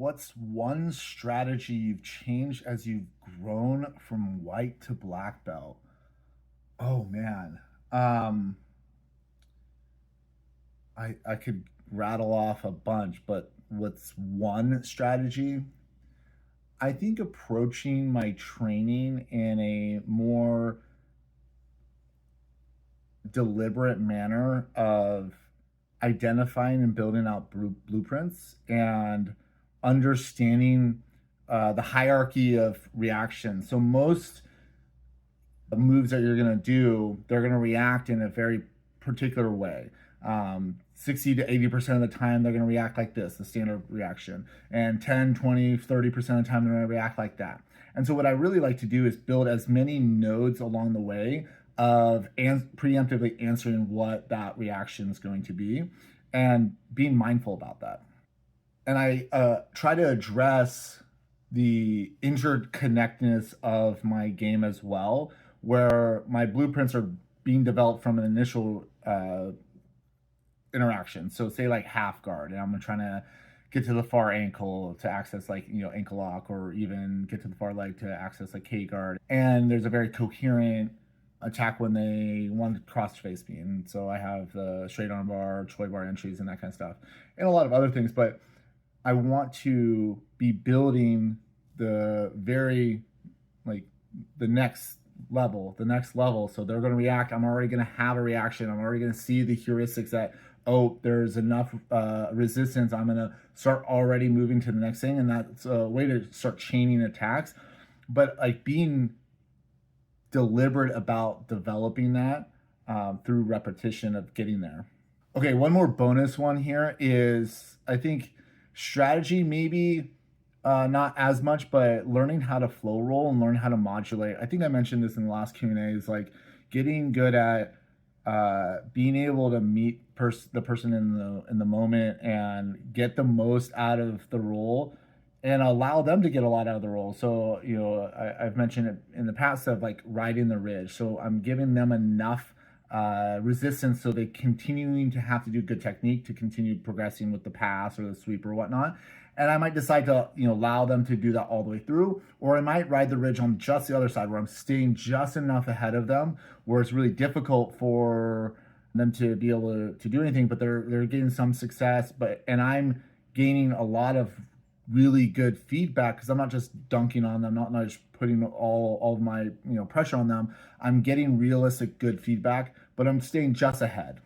What's one strategy you've changed as you've grown from white to black belt? Oh man. Um I could rattle off a bunch, but what's one strategy? I think approaching my training in a more deliberate manner of identifying and building out blueprints and understanding the hierarchy of reaction. So most moves that you're going to do, they're going to react in a very particular way. 60 to 80% of the time, they're going to react like this, the standard reaction. And 10, 20, 30% of the time, they're going to react like that. And so what I really like to do is build as many nodes along the way of preemptively answering what that reaction is going to be and being mindful about that. And I try to address the injured connectedness of my game as well, where my blueprints are being developed from an initial interaction. So say like half guard, and I'm trying to get to the far ankle to access like ankle lock, or even get to the far leg to access like K guard. And there's a very coherent attack when they want to cross face me, and so I have the straight arm bar, choi bar entries, and that kind of stuff, and a lot of other things. But I want to be building the very like the next level. So they're going to react. I'm already going to have a reaction. I'm already going to see the heuristics that, oh, there's enough resistance. I'm going to start already moving to the next thing. And that's a way to start chaining attacks. But like being deliberate about developing that through repetition of getting there. Okay, one more bonus one here is I think strategy maybe not as much, but learning how to flow roll and learn how to modulate. I think I mentioned this in the last Q&A, is like getting good at being able to meet the person in the moment and get the most out of the role and allow them to get a lot out of the role. So, I've mentioned it in the past of like riding the ridge. So I'm giving them enough resistance so they continuing to have to do good technique to continue progressing with the pass or the sweep or whatnot. And I might decide to allow them to do that all the way through, or I might ride the ridge on just the other side where I'm staying just enough ahead of them where it's really difficult for them to be able to do anything, but they're getting some success, and I'm gaining a lot of really good feedback because I'm not just dunking on them, not just putting all of my pressure on them. I'm getting realistic good feedback, but I'm staying just ahead.